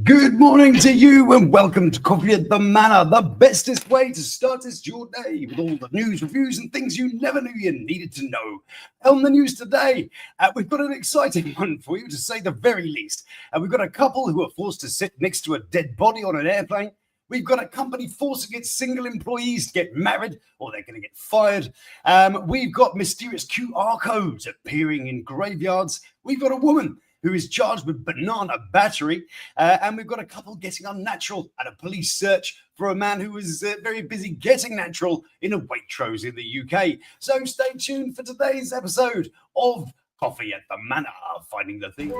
Good morning to you and welcome to Coffee at the Manor, the bestest way to startest your day with all the news, reviews and things you never knew you needed to know. On the news today, we've got an exciting one for you to say the very least. We've got a couple who are forced to sit next to a dead body on an airplane. We've got a company forcing its single employees to get married or they're going to get fired. We've got mysterious QR codes appearing in graveyards. We've got a woman who is charged with banana battery. And we've got a couple getting unnatural at a police search for a man who was very busy getting natural in a Waitrose in the UK. So stay tuned for today's episode of Coffee at the Manor, Finding the Thing.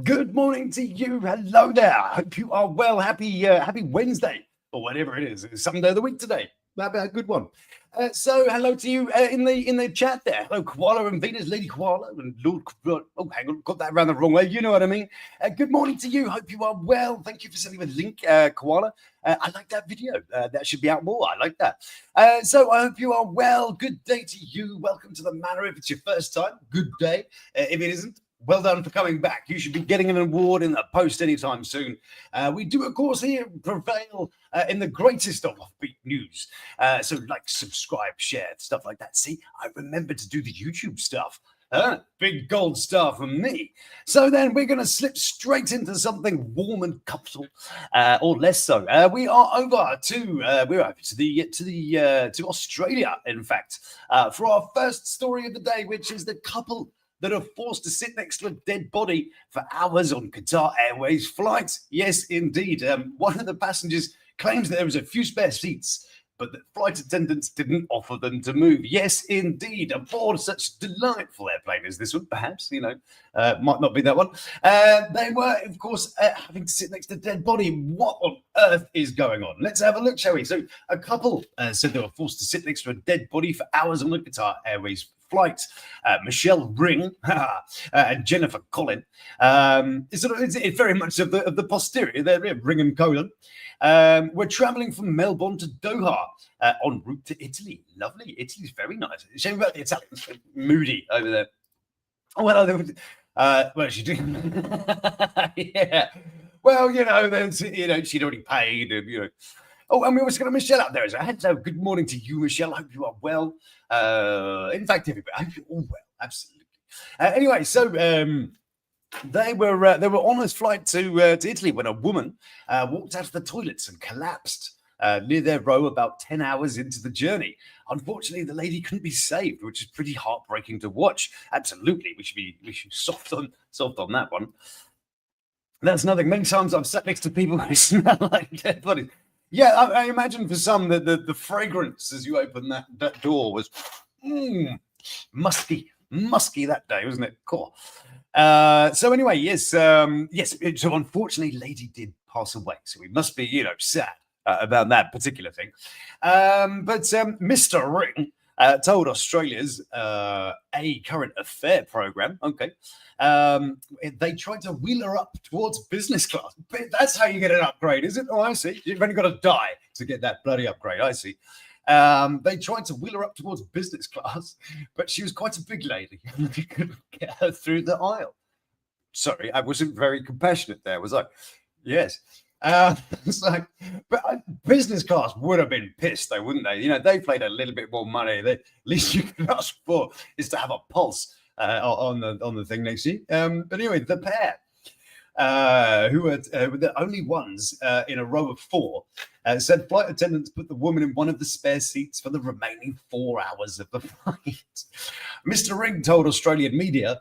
Good morning to you. Hello there. Hope you are well. Happy Wednesday or whatever it is. It's Sunday of the week today. That'd be a good one. So hello to you in the chat there. Hello, Koala and Venus, Lady Koala and Lord. Oh, hang on, got that around the wrong way. You know what I mean. Good morning to you. Hope you are well. Thank you for sending me the link, Koala. I like that video. That should be out more. I like that. So I hope you are well. Good day to you. Welcome to the Manor. If it's your first time, good day. If it isn't, well done for coming back. You should be getting an award in the post anytime soon. We do, of course, here prevail in the greatest of offbeat news. So like, subscribe, share, stuff like that. See, I remember to do the YouTube stuff. Big gold star for me. So then we're going to slip straight into something warm and comfortable, or less so. We are over to Australia, in fact, for our first story of the day, which is the couple that are forced to sit next to a dead body for hours on Qatar Airways flights. Yes, indeed. One of the passengers claims that there was a few spare seats, but the flight attendants didn't offer them to move. Yes, indeed. Aboard such delightful airplane as this one, perhaps, might not be that one. They were, of course, having to sit next to a dead body. What on earth is going on? Let's have a look, shall we? So a couple said they were forced to sit next to a dead body for hours on the Qatar Airways flight. Michelle Ring and Jennifer Collin. It's very much of the posterior there, Ring and Collin. We're traveling from Melbourne to Doha en route to Italy. Lovely. Italy's very nice. Shame about the Italians. Moody over there. Oh, well, she did. Yeah. Well, she'd already paid, Oh, and we also got a Michelle out there as well. Hello, good morning to you, Michelle. I hope you are well. In fact, everybody, I hope you're all well. Absolutely. Anyway, so they were on this flight to Italy when a woman walked out of the toilets and collapsed near their row about 10 hours into the journey. Unfortunately, the lady couldn't be saved, which is pretty heartbreaking to watch. Absolutely, we should be soft on that one. That's nothing. Many times I've sat next to people who smell like dead bodies. Yeah, I imagine for some the fragrance as you open that door was musky that day, wasn't it? Cool. So anyway, yes. So unfortunately, lady did pass away. So we must be, sad about that particular thing. But Mr. Ring told Australia's A Current Affair program, they tried to wheel her up towards business class. But that's how you get an upgrade, is it? Oh, I see. You've only got to die to get that bloody upgrade. I see. They tried to wheel her up towards business class, but she was quite a big lady. They couldn't get her through the aisle. Sorry, I wasn't very compassionate there, was I? Yes. Business class would have been pissed, though, wouldn't they? They paid a little bit more money. The least you can ask for is to have a pulse on the thing next to you. But anyway, the pair who were the only ones in a row of four, said flight attendants put the woman in one of the spare seats for the remaining 4 hours of the flight. Mr. Ring told Australian media,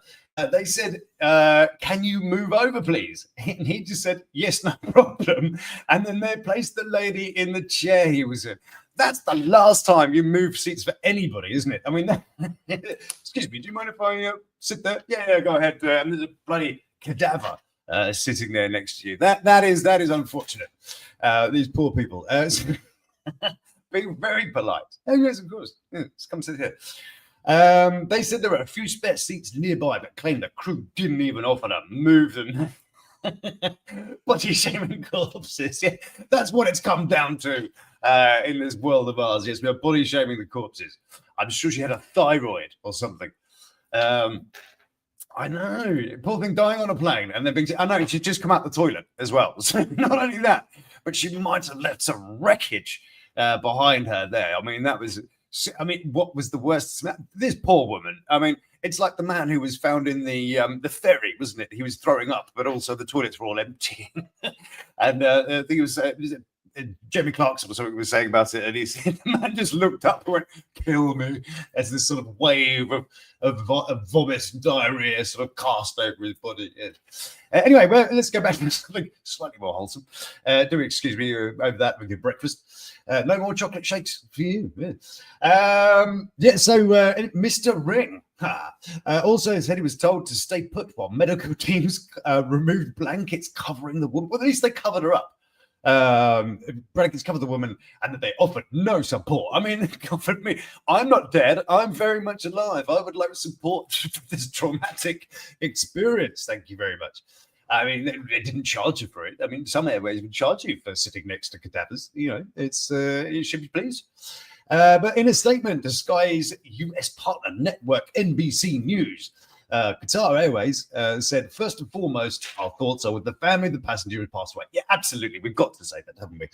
they said, can you move over, please? And he just said, yes, no problem. And then they placed the lady in the chair he was in. That's the last time you move seats for anybody, isn't it? I mean, excuse me, do you mind if I sit there? Yeah, go ahead. And there's a bloody cadaver sitting there next to you. That is unfortunate. These poor people. Being very polite. Oh, yes, of course. Yeah, just come sit here. They said there were a few spare seats nearby, but claimed the crew didn't even offer to move them. Body shaming corpses. Yeah, that's what it's come down to in this world of ours. Yes, we're body shaming the corpses. I'm sure she had a thyroid or something. I know, poor thing dying on a plane, and I know she'd just come out the toilet as well. So not only that, but she might have left some wreckage behind her there. I mean, what was the worst? This poor woman. I mean, it's like the man who was found in the ferry, wasn't it? He was throwing up, but also the toilets were all empty. And I think it was Jamie Clarkson or something was saying about it, and he said the man just looked up and went, "Kill me," as this sort of wave of vomit and diarrhea sort of cast over his body. Yeah. Anyway, well, let's go back to something slightly more wholesome. Do excuse me over that with your breakfast. No more chocolate shakes for you. Yeah. So Mr. Ring also said he was told to stay put while medical teams removed blankets covering the woman. Well, at least they covered her up. Blankets covered the woman, and that they offered no support. I mean, they offered me. I'm not dead. I'm very much alive. I would like support for this traumatic experience. Thank you very much. I mean, they didn't charge you for it. I mean, some airways would charge you for sitting next to cadavers. You know, you should be pleased. But in a statement to Sky's US partner network, NBC News, Qatar Airways said, first and foremost, our thoughts are with the family of the passenger who passed away. Yeah, absolutely. We've got to say that, haven't we?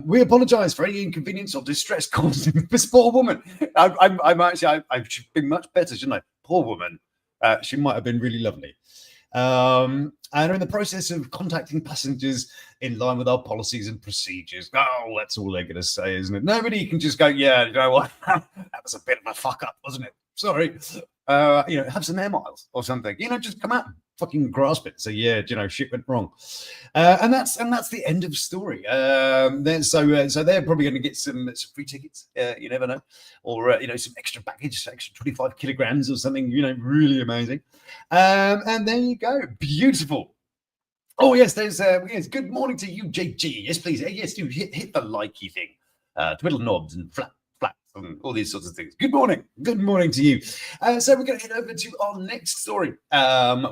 We apologize for any inconvenience or distress caused this poor woman. I should be much better, shouldn't I? Poor woman. She might have been really lovely. And are in the process of contacting passengers in line with our policies and procedures. Oh, that's all they're going to say, isn't it? Nobody can just go, yeah, you know what? That was a bit of a fuck up, wasn't it? Sorry. Have some air miles or something. Just come out and fucking grasp it. So yeah, shit went wrong, and that's the end of story. So they're probably going to get some free tickets. You never know, or some extra baggage, extra 25 kilograms or something. Really amazing. And there you go, beautiful. Oh yes, there's good morning to you, JG. Yes, please. Yes, do hit the likey thing, twiddle knobs and flats and all these sorts of things. Good morning to you. So we're going to head over to our next story,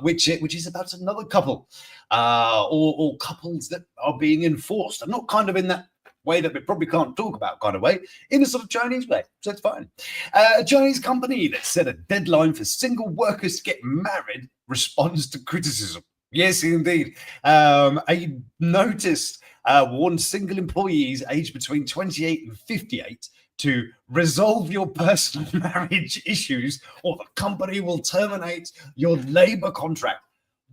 which is about another couple, or couples that are being enforced, and not kind of in that way that we probably can't talk about kind of way, in a sort of Chinese way. So it's fine. A Chinese company that set a deadline for single workers to get married responds to criticism. Yes, indeed. A notice warned single employees aged between 28 and 58 to resolve your personal marriage issues, or the company will terminate your labor contract.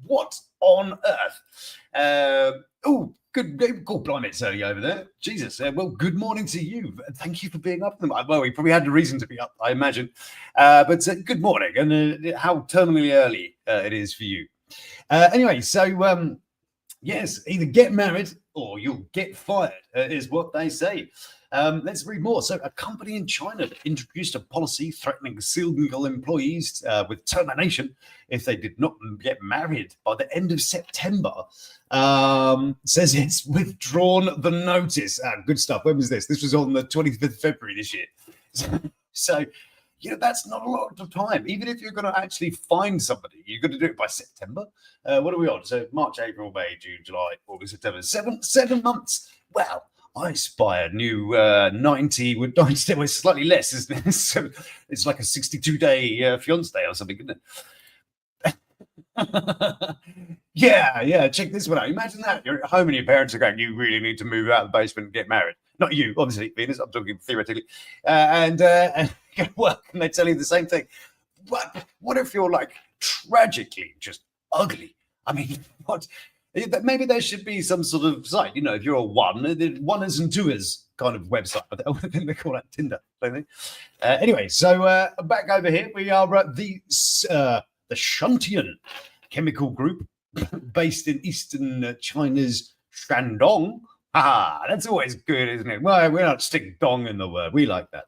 What on earth? Good blimey, it's early over there. Jesus. Well, good morning to you. Thank you for being up. Well, we probably had a reason to be up, I imagine. But good morning, and how terminally early it is for you. Anyway, so yes, either get married or you'll get fired, is what they say. Let's read more. So a company in China introduced a policy threatening single employees with termination if they did not get married by the end of September. Says it's withdrawn the notice. Good stuff. When was this? This was on the 25th of February this year. So that's not a lot of time. Even if you're going to actually find somebody, you've got to do it by September. What are we on? So March, April, May, June, July, August, September. Seven months. Well, I spy a new 90 with 90 days, slightly less, isn't it? So it's like a 62-day fiance or something, isn't it? Yeah. Check this one out. Imagine that. You're at home and your parents are going, you really need to move out of the basement and get married. Not you, obviously, Venus. I'm talking theoretically. And go to work and they tell you the same thing. What if you're like tragically just ugly? I mean, what? Maybe there should be some sort of site, if you're a oneers and twoers kind of website. I think they call that Tinder, don't they? Anyway, so back over here, we are at the Shuntian Chemical Group, based in eastern China's Shandong. That's always good, isn't it? Well, we're not sticking dong in the word. We like that.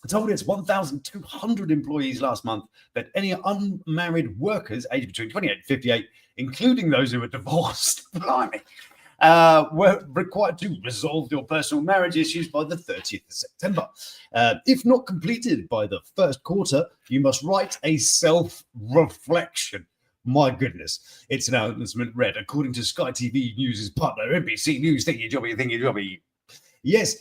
Told its 1,200 employees last month that any unmarried workers aged between 28 and 58, including those who were divorced, blimey, were required to resolve your personal marriage issues by the 30th of September. If not completed by the first quarter, you must write a self-reflection. My goodness, its announcement read, according to Sky TV News' partner, NBC News, thingy jobby. Yes,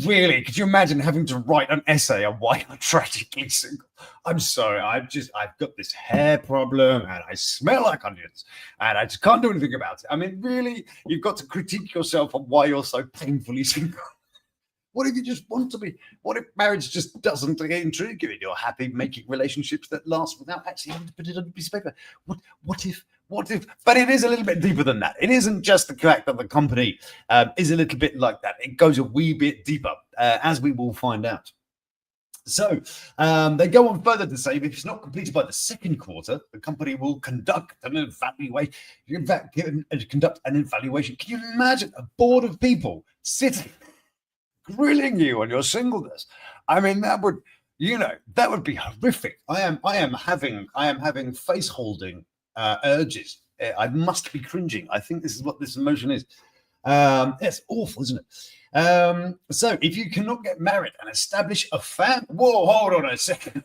really, could you imagine having to write an essay on why you're tragically single? I'm sorry, I've got this hair problem and I smell like onions and I just can't do anything about it. I mean, really, you've got to critique yourself on why you're so painfully single. What if you just want to be? What if marriage just doesn't intrigue you and you're happy making relationships that last without actually having to put it on a piece of paper? What if? But it is a little bit deeper than that. It isn't just the fact that the company is a little bit like that. It goes a wee bit deeper, as we will find out. So they go on further to say if it's not completed by the second quarter, the company will conduct an evaluation. Can you imagine a board of people sitting grilling you on your singleness? I mean, that would be horrific. I am having face holding urges. I must be cringing. I think this is what this emotion is. It's awful, isn't it? So if you cannot get married and establish a family, hold on a second.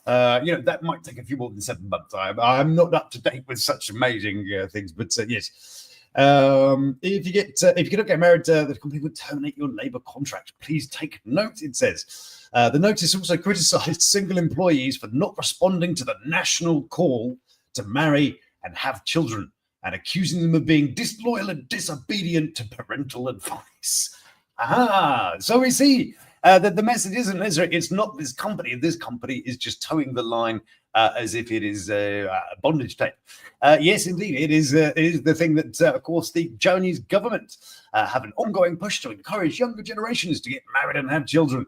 That might take a few more than 7 months. I'm not up to date with such amazing things, but yes. If you cannot get married, the company would terminate your labor contract. Please take note, it says. The notice also criticized single employees for not responding to the national call to marry and have children, and accusing them of being disloyal and disobedient to parental advice. So we see that the message isn't, it's not this company. This company is just towing the line as if it is a bondage tape. Yes, indeed, it is the thing that, of course, the Chinese government have an ongoing push to encourage younger generations to get married and have children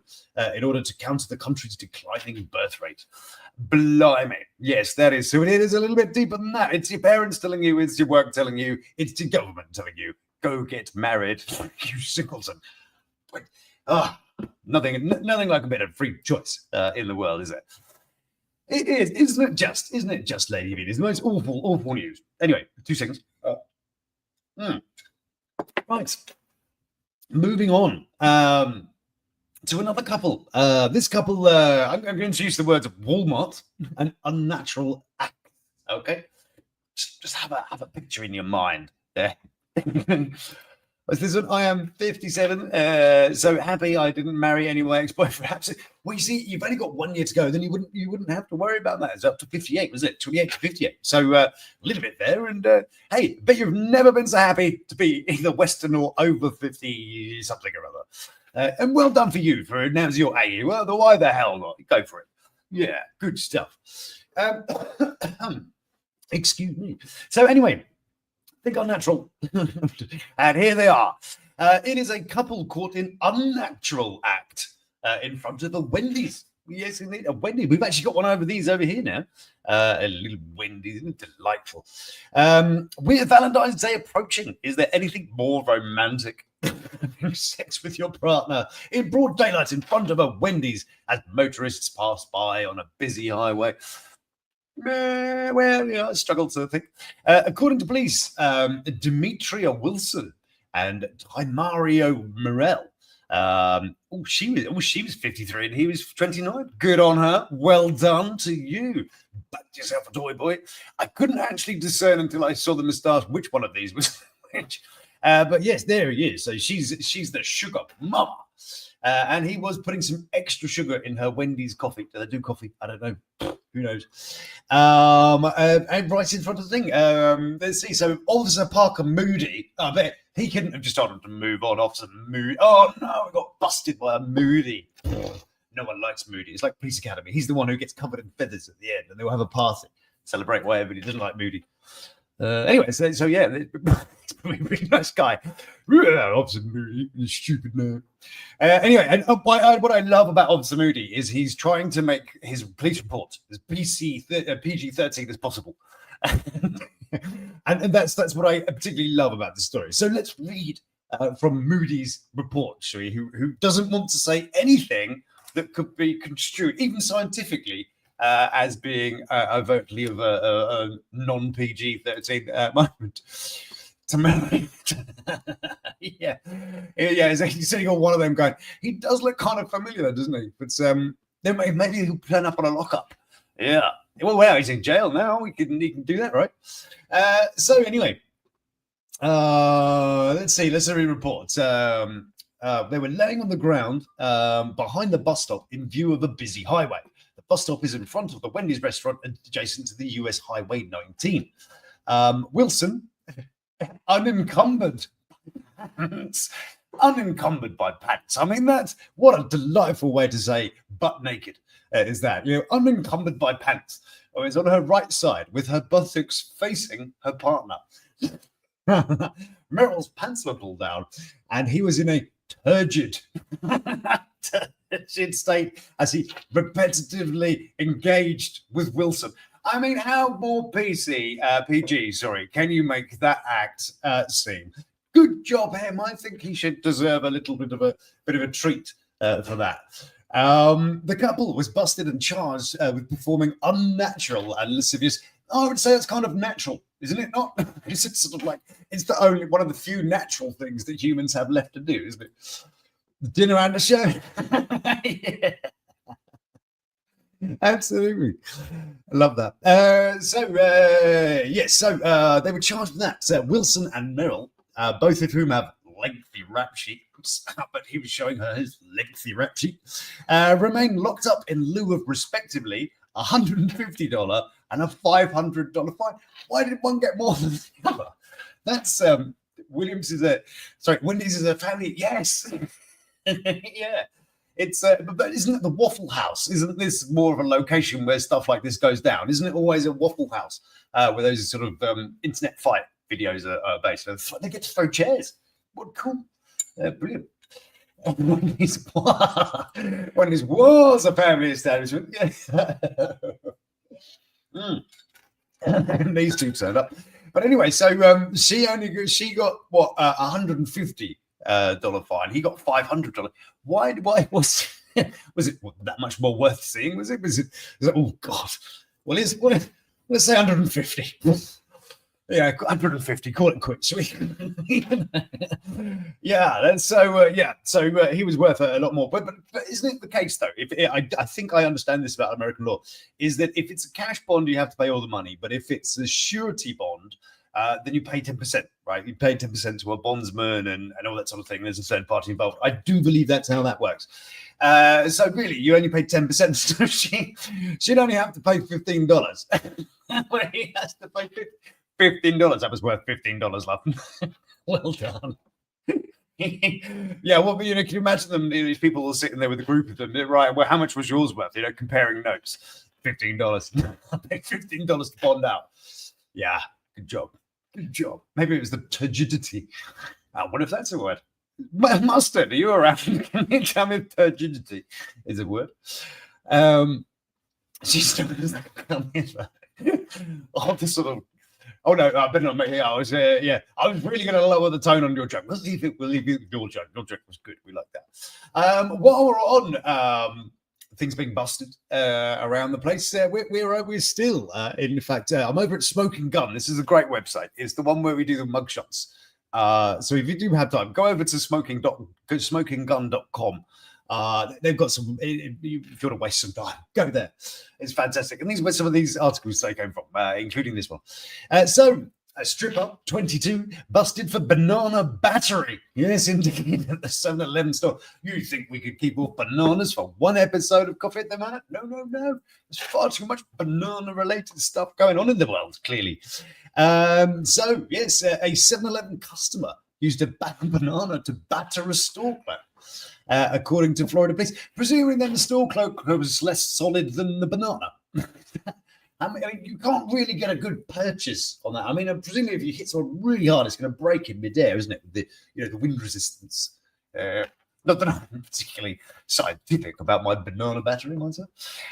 in order to counter the country's declining birth rate. Blimey. Yes, that is. So it is a little bit deeper than that. It's your parents telling you, it's your work telling you, it's your government telling you, go get married, you simpleton. Nothing like a bit of free choice in the world, is it? It is, isn't it just, Lady V? It's the most awful news. Anyway, 2 seconds. Right. Moving on to another couple. This couple, I'm going to introduce the words of Walmart, an unnatural act. Okay? Just have a picture in your mind there. This one, I am 57, so happy I didn't marry any of my ex-boyfriends. Well, you see, you've only got 1 year to go, then you wouldn't have to worry about that. It's up to 58, wasn't it? 28 to 58. So a little bit there. And hey, but you've never been so happy to be either Western or over 50 something or other. And well done for you for now's your age. Well, why the hell not? Go for it. Yeah, good stuff. Excuse me. So anyway, think unnatural. And here they are. It is a couple caught in unnatural act in front of a Wendy's. Yes, indeed, a Wendy's. We've actually got one over here now. A little Wendy's, isn't it delightful? With Valentine's Day approaching, is there anything more romantic than sex with your partner in broad daylight in front of a Wendy's as motorists pass by on a busy highway? Well, I struggle to think. According to police, Demetria Wilson and Mario Morel. She was 53 and he was 29. Good on her. Well done to you. Backed yourself a toy boy. I couldn't actually discern until I saw the moustache which one of these was which. But yes, there he is. So she's the sugar mama. And he was putting some extra sugar in her Wendy's coffee. Do they do coffee? I don't know. Who knows? And right in front of the thing. Let's see. So Officer Parker Moody, I bet he couldn't have just told him to move on. Officer Moody. Oh no, we got busted by a Moody. No one likes Moody. It's like Police Academy. He's the one who gets covered in feathers at the end, and they'll have a party. celebrate whatever. He doesn't like Moody. Anyway, so yeah, it's a really nice guy. Officer Moody, you stupid man. Anyway, and what I love about Officer Moody is he's trying to make his police report as PG-13 as possible. and that's what I particularly love about the story. So let's read from Moody's report, shall we? Who doesn't want to say anything that could be construed, even scientifically, as being overtly of a non-PG-13 moment. Yeah. He's sitting on one of them going, he does look kind of familiar, doesn't he? But then maybe he'll turn up on a lockup. Yeah. Well, he's in jail now. He can do that, right? So anyway, let's see. Let's read reports. They were laying on the ground behind the bus stop in view of a busy highway. The bus stop is in front of the Wendy's restaurant adjacent to the US Highway 19. Wilson, unencumbered by pants. I mean, what a delightful way to say butt naked is that. Unencumbered by pants. Oh, it's on her right side with her buttocks facing her partner. Meryl's pants were pulled down and he was in a turgid state as he repetitively engaged with Wilson. I mean, how more PG, can you make that act seem? Good job, him. I think he should deserve a little bit of a treat for that. The couple was busted and charged with performing unnatural and lascivious. I would say it's kind of natural, isn't it? Not? It's sort of like it's the only one of the few natural things that humans have left to do, isn't it? The dinner and the show. Yeah. Absolutely. I love that. They were charged with that. So Wilson and Meryl, both of whom have lengthy rap sheets, but he was showing her his lengthy rap sheet, remain locked up in lieu of respectively $150 and a $500 fine. Why did one get more than the other? That's Wendy's is a family. Yes. Yeah. It's but isn't it the Waffle House? Isn't this more of a location where stuff like this goes down? Isn't it always a Waffle House where those sort of internet fight videos are based? They get to throw chairs. What cool! Brilliant. Wendy's was a family establishment. And these two turned up. But anyway, so she got what $150 fine. He got $500. Why was it that much more worth seeing? Was it oh god? Well, let's say 150. Yeah, 150. Call it quits, shall we? Yeah, that's so. So he was worth a lot more. But isn't it the case though? I think I understand this about American law, is that if it's a cash bond, you have to pay all the money. But if it's a surety bond, then you pay 10%, right? You pay 10% to a bondsman and all that sort of thing. There's a third party involved. I do believe that's how that works. So really, you only pay 10%. So she'd only have to pay $15. Well, he has to pay $15. That was worth $15, love. Well done. Yeah, well, can you imagine them? These people are sitting there with a group of them, right? Well, how much was yours worth? Comparing notes. $15. I paid $15 to bond out. Yeah, good job. Good job. Maybe it was the turgidity. I wonder if that's a word. Mustard, are you around? Can you tell me if turgidity is a word? She still does that. Oh, this sort of. Oh no, I better not make it. I was really going to lower the tone on your joke. We'll leave it with your joke. Your joke was good. We like that. While we're on things being busted around the place, we're still, in fact, I'm over at Smoking Gun. This is a great website. It's the one where we do the mugshots. So if you do have time, go over to smokinggun.com. They've got some, if you want to waste some time, go there. It's fantastic. And these were some of these articles they came from, including this one. So a stripper, 22, busted for banana battery. Yes, indeed, at the 7-Eleven store. You think we could keep off bananas for one episode of Coffee at the Manor? No. There's far too much banana-related stuff going on in the world, clearly. So, yes, a 7-Eleven customer used a banana to batter a store clerk. According to Florida police, presuming then the store clerk was less solid than the banana. I mean, you can't really get a good purchase on that. I mean, presumably if you hit someone really hard, it's going to break in midair, isn't it? With the, the wind resistance. Not that I'm particularly scientific about my banana battery myself.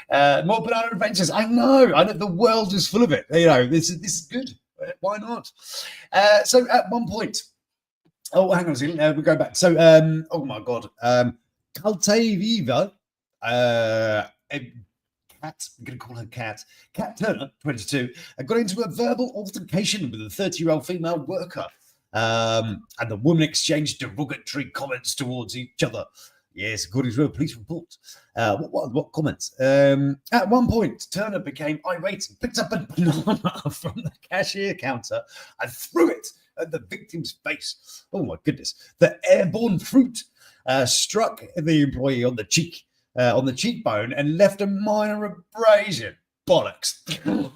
More banana adventures. I know. The world is full of it. This is good. Why not? So at one point, oh, hang on a second. We'll go back. So, oh my God, Caltaviva, Cat, I'm going to call her Cat Turner, 22, got into a verbal altercation with a 30-year-old female worker. And the woman exchanged derogatory comments towards each other. Yes, according to a police report. What comments? At one point, Turner became irate and picked up a banana from the cashier counter and threw it at the victim's face. Oh my goodness! The airborne fruit struck the employee on the cheekbone, and left a minor abrasion. Bollocks!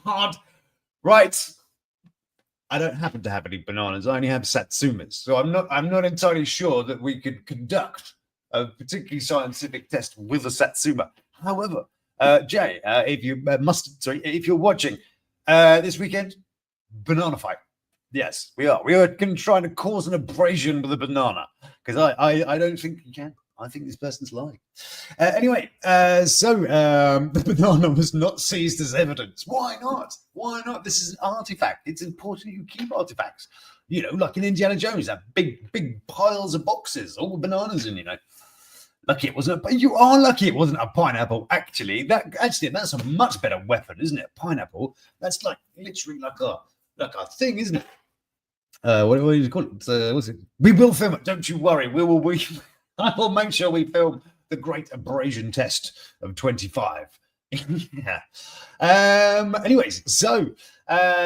Hard. Right. I don't happen to have any bananas. I only have satsumas, so I'm not entirely sure that we could conduct a particularly scientific test with a satsuma. However, Jay, if you're watching this weekend, banana fight. Yes, we are. We are trying to cause an abrasion with a banana because I don't think you can. I think this person's lying. Anyway, so the banana was not seized as evidence. Why not? Why not? This is an artifact. It's important you keep artifacts. Like in Indiana Jones, that big piles of boxes, all bananas in. Lucky it wasn't. But you are lucky it wasn't a pineapple. Actually, that's a much better weapon, isn't it? Pineapple. That's like literally like a thing, isn't it? What do you call it? What's it? We will film it. Don't you worry. I will make sure we film the great abrasion test of 25. Yeah. Anyways, so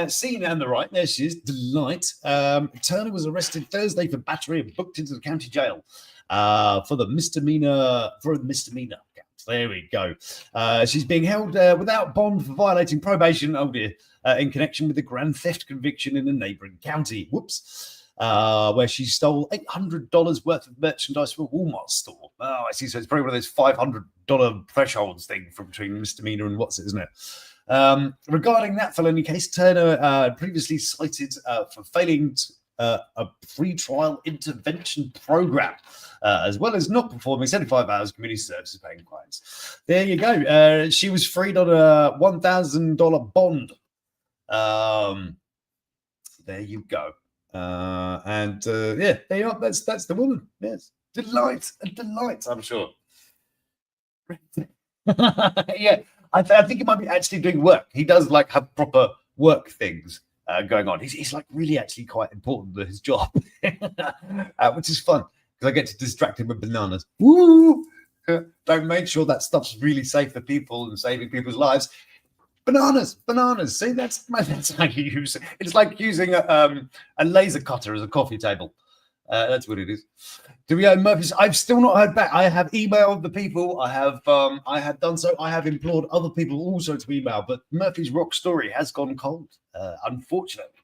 scene on the right, there she is, Delight. Turner was arrested Thursday for battery and booked into the county jail for the misdemeanor count. There we go. She's being held without bond for violating probation. Oh dear. In connection with the grand theft conviction in a neighboring county. Whoops. Where she stole $800 worth of merchandise from a Walmart store. Oh, I see. So it's probably one of those $500 thresholds thing from between misdemeanor and what's it, isn't it? Regarding that felony case, Turner previously cited for failing a pre-trial intervention program, as well as not performing 75 hours community services paying clients. There you go. She was freed on a $1,000 bond. There you go. Yeah, there you are. That's the woman. Yes, a delight. I'm sure. Yeah, I think he might be actually doing work. He does like have proper work things going on. He's like really actually quite important to his job, which is fun because I get to distract him with bananas. Woo! Don't make sure that stuff's really safe for people and saving people's lives. Bananas. See, that's how you use it. It's like using a laser cutter as a coffee table. That's what it is. Do we own Murphy's? I've still not heard back. I have emailed the people. I have done so. I have implored other people also to email, but Murphy's Rock Story has gone cold, unfortunately.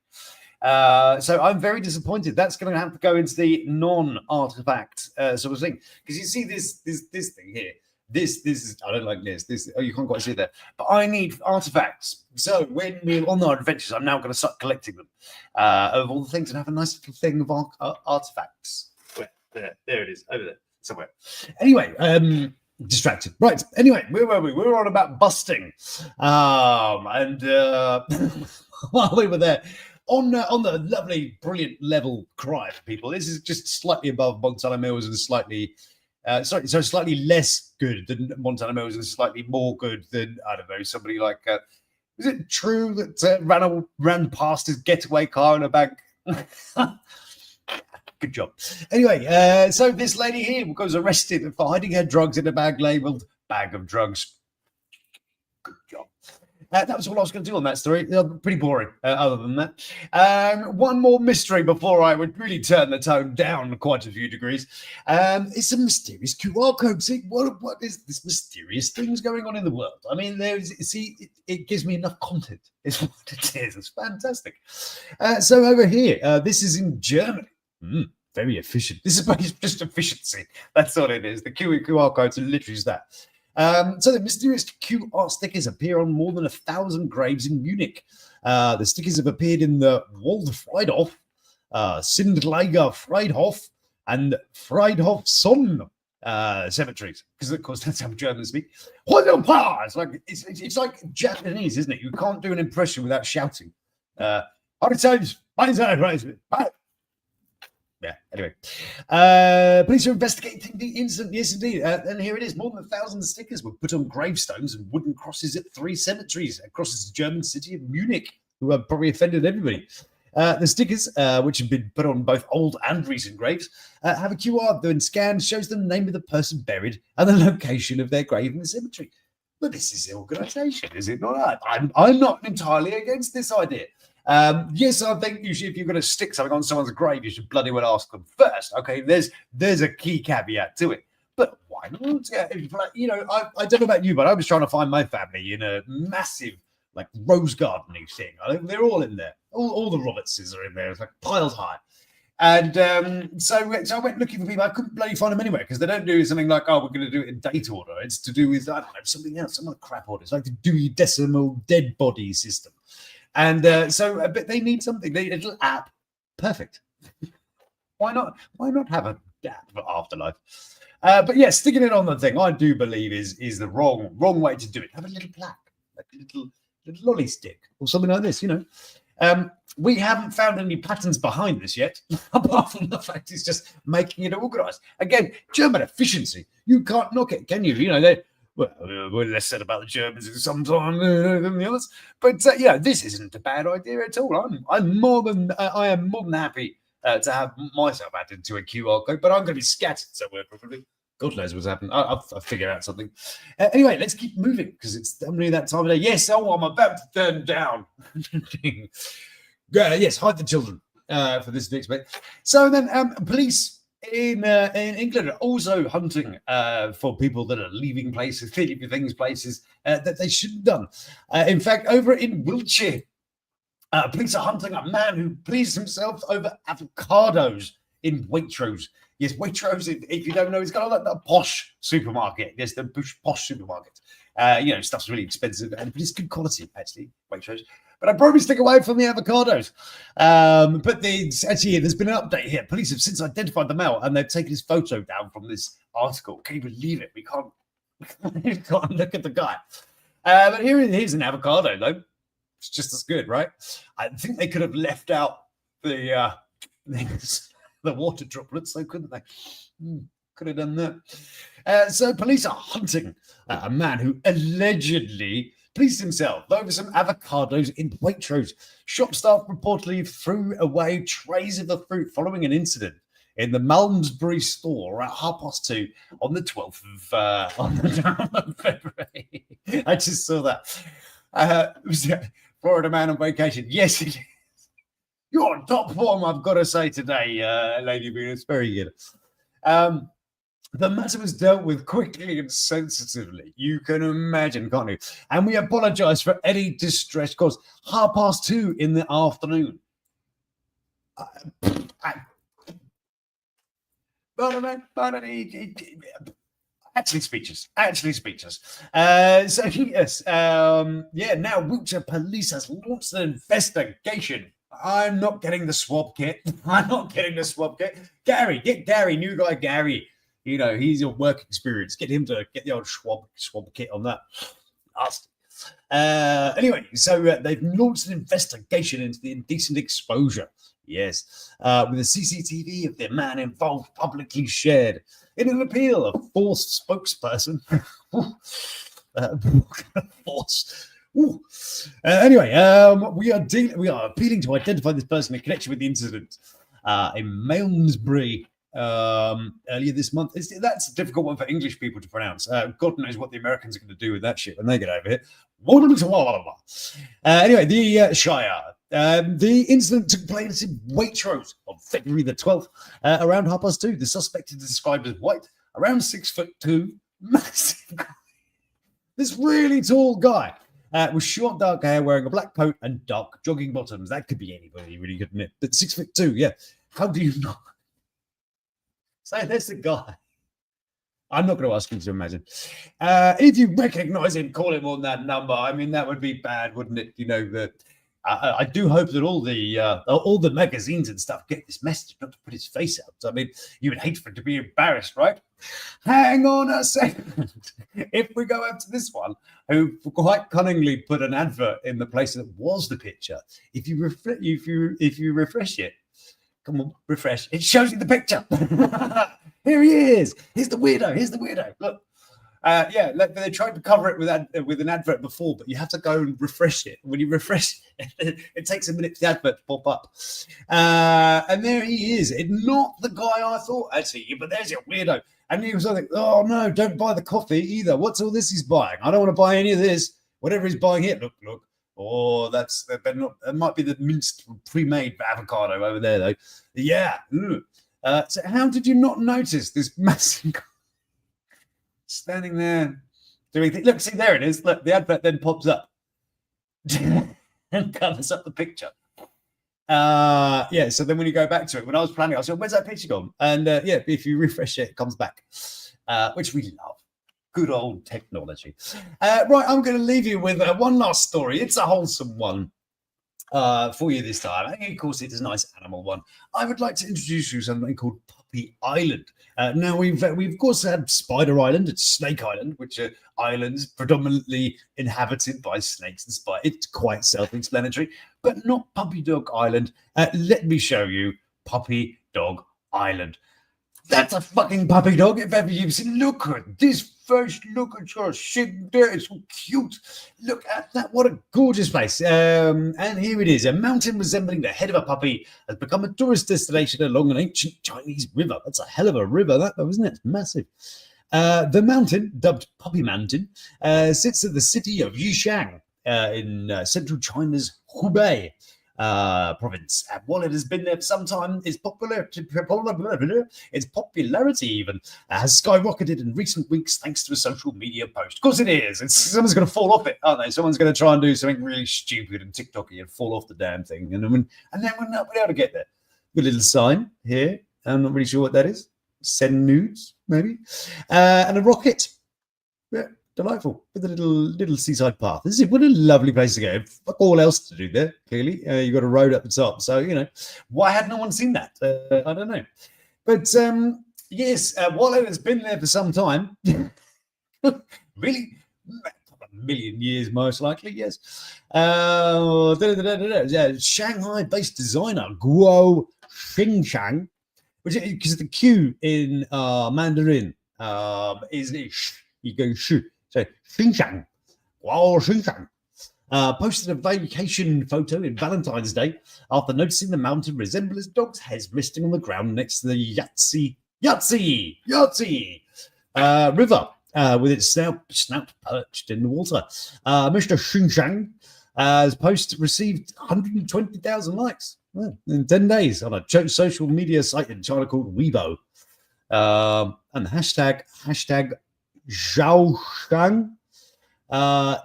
So I'm very disappointed. That's going to have to go into the non-artifact sort of thing, because you see this thing here. This is, I don't like this. Oh, you can't quite see there. But I need artifacts. So when we're on our adventures, I'm now going to start collecting them of all the things and have a nice little thing of artifacts. Where? There it is, over there, somewhere. Anyway, distracted. Right. Anyway, where were we? We were on about busting. And while we were there, on the lovely, brilliant level crime, people, this is just slightly above Montana Mills and slightly less good than Montana Mills and slightly more good than, I don't know, somebody like, is it true that ran past his getaway car in a bank? Good job. Anyway, so this lady here was arrested for hiding her drugs in a bag labelled bag of drugs. Good job. That was all I was going to do on that story. Pretty boring, other than that. One more mystery before I would really turn the tone down quite a few degrees. It's a mysterious QR code. See, what is this mysterious things going on in the world? I mean, it gives me enough content. It's what it is. It's fantastic. So over here, this is in Germany. Very efficient. This is just efficiency. That's all it is. The QR codes are literally that. So the mysterious QR stickers appear on more than 1,000 graves in Munich. The stickers have appeared in the Waldfriedhof, Sindlager Friedhof, and Friedhof Sonn cemeteries, because of course that's how Germans speak. It's like it's like Japanese, isn't it? You can't do an impression without shouting. Yeah, anyway. Police are investigating the incident. Yes, indeed. And here it is. More than 1,000 stickers were put on gravestones and wooden crosses at 3 cemeteries across the German city of Munich, who have probably offended everybody. The stickers, which have been put on both old and recent graves, have a QR that when scanned shows the name of the person buried and the location of their grave in the cemetery. But this is organisation, is it not? I'm not entirely against this idea. Yes, I think you should, if you're going to stick something on someone's grave, you should bloody well ask them first. Okay, there's a key caveat to it. But why not? I don't know about you, but I was trying to find my family in a massive, like, rose gardening thing. They're all in there. All the Robertses are in there. It's like piled high. And so I went looking for people. I couldn't bloody find them anywhere because they don't do something like, oh, we're going to do it in date order. It's to do with, I don't know, something else, some other crap order. It's like the Dewey Decimal Dead Body System. And but they need something. They need a little app. Perfect. Why not? Why not have a app for afterlife? But yeah, sticking it on the thing, I do believe is the wrong way to do it. Have a little plaque, like a little lolly stick or something like this. We haven't found any patterns behind this yet, apart from the fact it's just making it organised. Again, German efficiency. You can't knock it, can you? We're less said about the Germans sometimes than the others, but this isn't a bad idea at all. I am more than happy to have myself added to a QR code, but I'm going to be scattered somewhere probably. God knows what's happened. I'll figure out something. Anyway, let's keep moving because it's only that time of day. Yes, I'm about to turn down. Yes, hide the children for this next bit. So then, police in England are also hunting for people that are leaving places that they shouldn't have done. In fact, over in Wiltshire, police are hunting a man who pleased himself over avocados in Waitrose. Yes, Waitrose, if you don't know, it's got like a posh supermarket. Yes, the posh supermarket. Stuff's really expensive, but it's good quality, actually, Waitrose. But I'd probably stick away from the avocados. But there's been an update here. Police have since identified the male, and they've taken his photo down from this article. Can you believe it? We can't look at the guy. But here's an avocado, though. It's just as good, right? I think they could have left out the water droplets, though, couldn't they? Could have done that. So police are hunting a man who allegedly pleased himself over some avocados in Waitrose. Shop staff reportedly threw away trays of the fruit following an incident in the Malmesbury store at 2:30 on the 12th of February. I just saw that. It was a Florida man on vacation. Yes, it is. You're on top form, I've got to say today, Lady Venus. Very good. The matter was dealt with quickly and sensitively. You can imagine, can't you? And we apologise for any distress caused. 2:30 in the afternoon. Actually speechless. So yes, now Wiltshire Police has launched an investigation. I'm not getting the swab kit. Gary, get Gary, new guy Gary. He's your work experience. Get him to get the old swab kit on that. Anyway, so they've launched an investigation into the indecent exposure. Yes, with a CCTV of the man involved publicly shared. In an appeal, a forced spokesperson. Force. Anyway, we are appealing to identify this person in connection with the incident in Malmesbury earlier this month. That's a difficult one for English people to pronounce. God knows what the Americans are going to do with that shit when they get over here. Anyway, the Shire. The incident took place in Waitrose on February the 12th, around 2:30. The suspect is described as white, around 6'2", massive guy. This really tall guy with short dark hair, wearing a black coat and dark jogging bottoms. That could be anybody, really, couldn't it? But 6'2", yeah. How do you not? So there's the guy. I'm not going to ask him to imagine. If you recognize him, call him on that number. I mean, that would be bad, wouldn't it? You know, I do hope that all the magazines and stuff get this message, not to put his face out. I mean, you would hate for it to be embarrassed, right? Hang on a second. If we go up to this one, who quite cunningly put an advert in the place that was the picture, if you refresh it, come on, refresh. It shows you the picture. Here he is. Here's the weirdo. Look. Yeah, they tried to cover it with an advert before, but you have to go and refresh it. When you refresh it, it takes a minute for the advert to pop up. And there he is. Not the guy I thought I'd see, but there's your weirdo. And he was like, oh no, don't buy the coffee either. What's all this he's buying? I don't want to buy any of this. Whatever he's buying here. Look. Oh, that might be the minced pre-made avocado over there, though. Yeah. So how did you not notice this massive standing there doing things? Look, see, there it is. Look, the advert then pops up and covers up the picture. Yeah, so then when you go back to it, when I was planning, I said, where's that picture gone? And yeah, if you refresh it, it comes back, which we love. Good old technology. Right, I'm going to leave you with one last story. It's a wholesome one for you this time. And of course, it's a nice animal one. I would like to introduce you to something called Puppy Island. Now, we've of course had Spider Island and Snake Island, which are islands predominantly inhabited by snakes and spiders. It's quite self-explanatory, but not Puppy Dog Island. Let me show you Puppy Dog Island. That's a fucking puppy dog, if ever you've seen. Look at this face. Look at your shit there. It's so cute. Look at that. What a gorgeous place. And here it is. A mountain resembling the head of a puppy has become a tourist destination along an ancient Chinese river. That's a hell of a river, that though, isn't it? It's massive. The mountain, dubbed Puppy Mountain, sits in the city of Yishang in central China's Hubei province. And while it has been there for some time, its popularity even has skyrocketed in recent weeks thanks to a social media post. Of course it is. Someone's going to fall off it, aren't they? Someone's going to try and do something really stupid and TikToky and fall off the damn thing. And then we're not able to get there. Good little sign here. I'm not really sure what that is. Send nudes, maybe. And a rocket. Yeah. Delightful, with a little seaside path. This is what a lovely place to go. Fuck all else to do there. Clearly, you've got a road up the top. So why had no one seen that? I don't know. But yes, while it has been there for some time, really, a million years most likely. Yes. Shanghai-based designer Guo Xingshang, which because the Q in Mandarin is you go shu. So, Xingshang, wow, Xingshang, posted a vacation photo in Valentine's Day after noticing the mountain resembles dog's heads resting on the ground next to the Yahtzee river with its snout perched in the water. Mr. Xingshang's post received 120,000 likes in 10 days on a social media site in China called Weibo. And the hashtag Zhaoshang,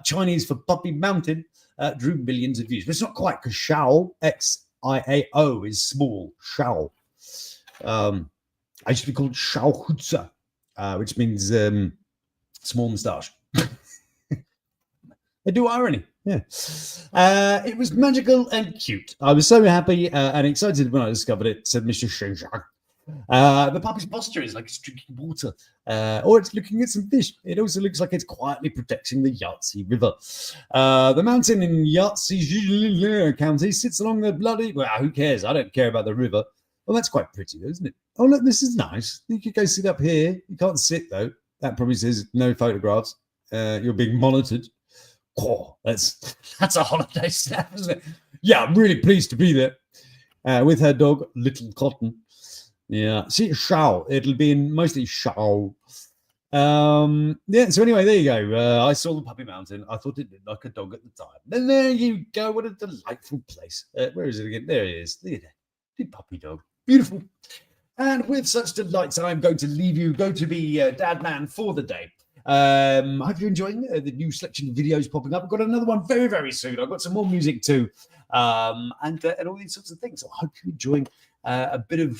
Chinese for Puppy Mountain, drew millions of views. But it's not quite because Xiao, Xiao, is small. Xiao. I used to be called Xiao Hutza, which means small moustache. I do irony. Yeah. It was magical and cute. I was so happy and excited when I discovered it, said Mr. Xingshang. The puppy's posture is like it's drinking water, or it's looking at some fish. It also looks like it's quietly protecting the Yahtzee River. The mountain in Yahtzee County sits along the bloody. Well, who cares? I don't care about the river. Well, that's quite pretty, though, isn't it? Oh, look, this is nice. You could go sit up here. You can't sit though. That probably says no photographs. You're being monitored. Oh, that's a holiday snap, isn't it? Yeah, I'm really pleased to be there with her dog, Little Cotton. Yeah, see, Shao. It'll be in mostly Shao. Yeah, so anyway, there you go. I saw the Puppy Mountain. I thought it looked like a dog at the time. Then there you go. What a delightful place. Where is it again? There it is. Look at that. The puppy dog. Beautiful. And with such delights, I'm going to leave you. Go to be Dad Man for the day. I hope you're enjoying the new selection of videos popping up. I've got another one very, very soon. I've got some more music too, and all these sorts of things. So I hope you're enjoying a bit of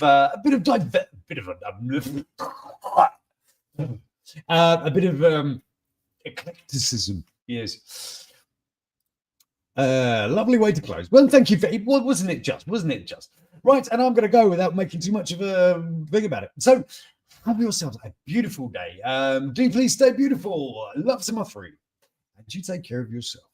A bit of eclecticism. Yes. Lovely way to close. Well, thank you for it. Wasn't it just? Wasn't it just? Right, and I'm going to go without making too much of a thing about it. So, have yourselves a beautiful day. Do please stay beautiful. Love some offering, and you take care of yourself.